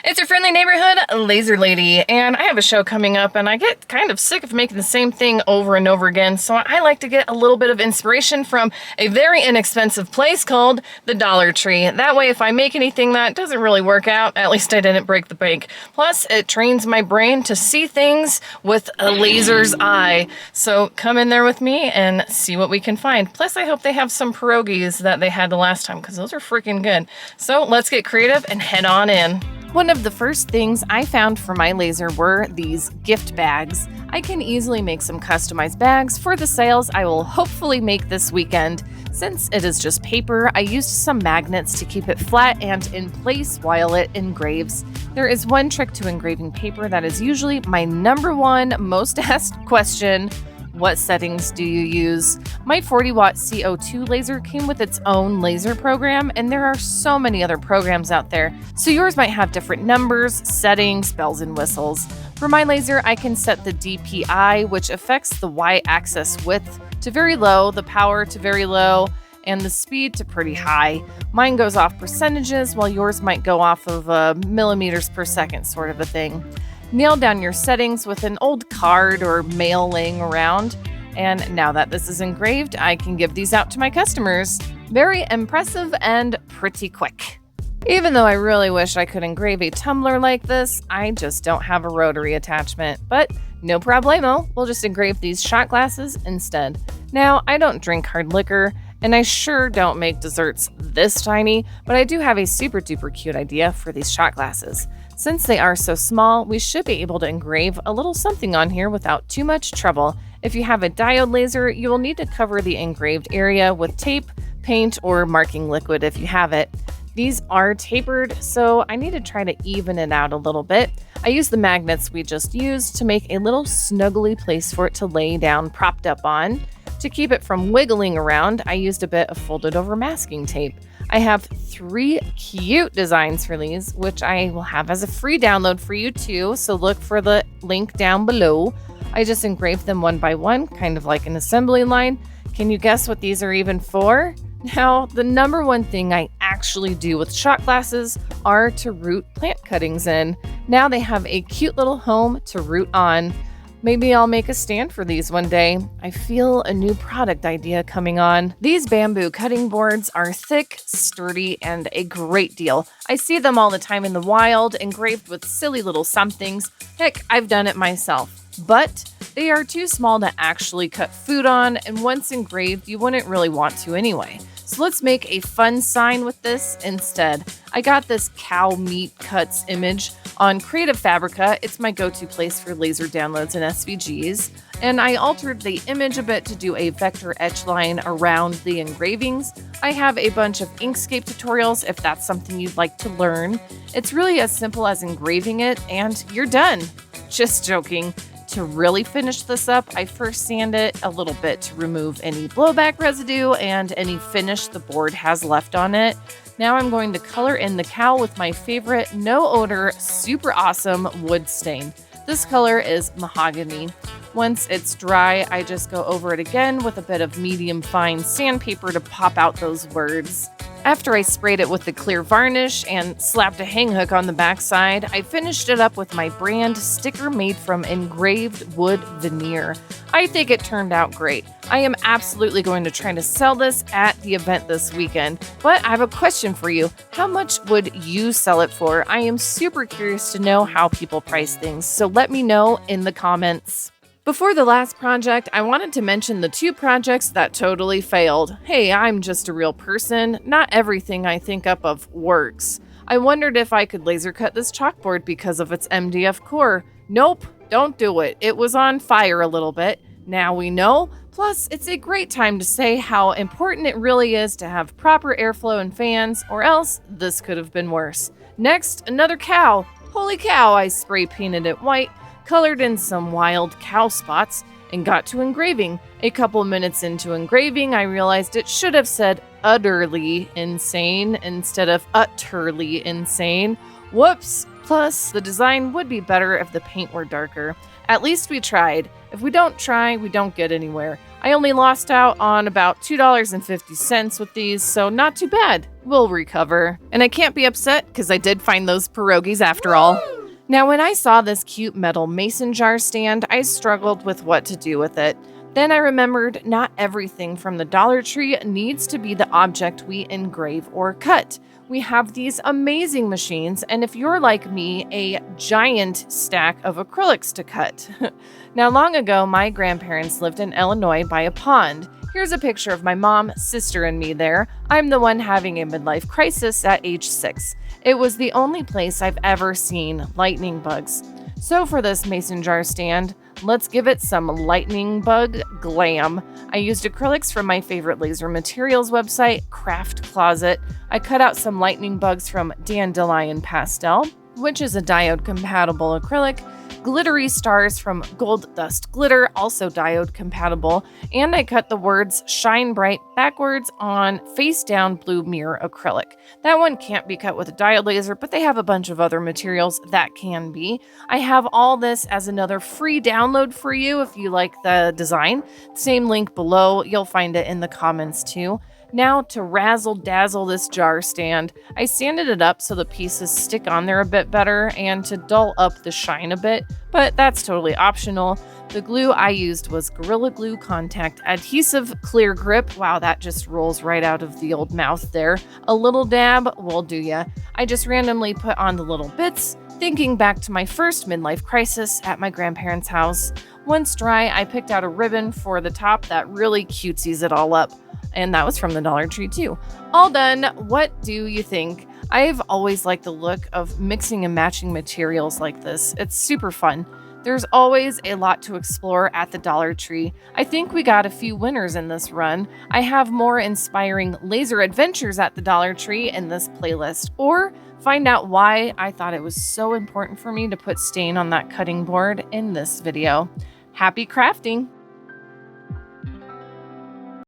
It's your friendly neighborhood laser lady, and I have a show coming up, and I get kind of sick of making the same thing over and over again, so I like to get a little bit of inspiration from a very inexpensive place called the Dollar Tree. That way, if I make anything that doesn't really work out, at least I didn't break the bank. Plus, it trains my brain to see things with a laser's eye. So come in there with me and see what we can find. Plus, I hope they have some pierogies that they had the last time, because those are freaking good. So let's get creative and head on in. One of the first things I found for my laser were these gift bags. I can easily make some customized bags for the sales I will hopefully make this weekend. Since it is just paper, I used some magnets to keep it flat and in place while it engraves. There is one trick to engraving paper that is usually my number one most asked question. What settings do you use? My 40-watt CO2 laser came with its own laser program, and there are so many other programs out there, so yours might have different numbers, settings, bells and whistles. For my laser, I can set the DPI, which affects the y-axis width to very low, the power to very low, and the speed to pretty high. Mine goes off percentages, while yours might go off of millimeters per second sort of a thing. Nail down your settings with an old card or mail laying around. And now that this is engraved, I can give these out to my customers. Very impressive and pretty quick. Even though I really wish I could engrave a tumbler like this, I just don't have a rotary attachment. But no problemo, we'll just engrave these shot glasses instead. Now, I don't drink hard liquor, and I sure don't make desserts this tiny, but I do have a super duper cute idea for these shot glasses. Since they are so small, we should be able to engrave a little something on here without too much trouble. If you have a diode laser, you will need to cover the engraved area with tape, paint, or marking liquid if you have it. These are tapered, so I need to try to even it out a little bit. I use the magnets we just used to make a little snuggly place for it to lay down propped up on. To keep it from wiggling around, I used a bit of folded over masking tape. I have 3 cute designs for these, which I will have as a free download for you too, so look for the link down below. I just engraved them one by one, kind of like an assembly line. Can you guess what these are even for? Now, the number one thing I actually do with shot glasses are to root plant cuttings in. Now they have a cute little home to root on. Maybe I'll make a stand for these one day. I feel a new product idea coming on. These bamboo cutting boards are thick, sturdy, and a great deal. I see them all the time in the wild, engraved with silly little somethings. Heck, I've done it myself. But they are too small to actually cut food on, and once engraved, you wouldn't really want to anyway. So let's make a fun sign with this instead. I got this cow meat cuts image on Creative Fabrica. It's my go-to place for laser downloads and SVGs. And I altered the image a bit to do a vector etch line around the engravings. I have a bunch of Inkscape tutorials if that's something you'd like to learn. It's really as simple as engraving it and you're done. Just joking. To really finish this up, I first sand it a little bit to remove any blowback residue and any finish the board has left on it. Now I'm going to color in the cow with my favorite no odor, super awesome wood stain. This color is mahogany. Once it's dry, I just go over it again with a bit of medium fine sandpaper to pop out those words. After I sprayed it with the clear varnish and slapped a hang hook on the backside, I finished it up with my brand sticker made from engraved wood veneer. I think it turned out great. I am absolutely going to try to sell this at the event this weekend, but I have a question for you. How much would you sell it for? I am super curious to know how people price things, so let me know in the comments. Before the last project, I wanted to mention the 2 projects that totally failed. Hey, I'm just a real person. Not everything I think up of works. I wondered if I could laser cut this chalkboard because of its MDF core. Nope, don't do it. It was on fire a little bit. Now we know. Plus, it's a great time to say how important it really is to have proper airflow and fans, or else this could have been worse. Next, another cow. Holy cow, I spray painted it white, colored in some wild cow spots, and got to engraving. A couple minutes into engraving, I realized it should have said utterly insane instead of utterly insane. Whoops! Plus, the design would be better if the paint were darker. At least we tried. If we don't try, we don't get anywhere. I only lost out on about $2.50 with these, so not too bad. We'll recover. And I can't be upset because I did find those pierogies after all. Now, when I saw this cute metal mason jar stand, I struggled with what to do with it. Then I remembered not everything from the Dollar Tree needs to be the object we engrave or cut. We have these amazing machines, and if you're like me, a giant stack of acrylics to cut. Now, long ago, my grandparents lived in Illinois by a pond. Here's a picture of my mom, sister, and me there. I'm the one having a midlife crisis at age 6. It was the only place I've ever seen lightning bugs. So for this mason jar stand, let's give it some lightning bug glam. I used acrylics from my favorite laser materials website, Craft Closet. I cut out some lightning bugs from Dandelion Pastel, which is a diode compatible acrylic, glittery stars from Gold Dust Glitter, also diode compatible, and I cut the words Shine Bright backwards on face down blue mirror acrylic. That one can't be cut with a diode laser, but they have a bunch of other materials that can be. I have all this as another free download for you if you like the design. Same link below, you'll find it in the comments too. Now to razzle dazzle this jar stand, I sanded it up so the pieces stick on there a bit better and to dull up the shine a bit, but that's totally optional. The glue I used was Gorilla Glue Contact Adhesive Clear Grip. Wow, that just rolls right out of the old mouth there. A little dab will do ya. I just randomly put on the little bits, thinking back to my first midlife crisis at my grandparents' house. Once dry, I picked out a ribbon for the top that really cutesies it all up. And that was from the Dollar Tree too. All done. What do you think? I've always liked the look of mixing and matching materials like this. It's super fun. There's always a lot to explore at the Dollar Tree. I think we got a few winners in this run. I have more inspiring laser adventures at the Dollar Tree in this playlist, or find out why I thought it was so important for me to put stain on that cutting board in this video. Happy crafting!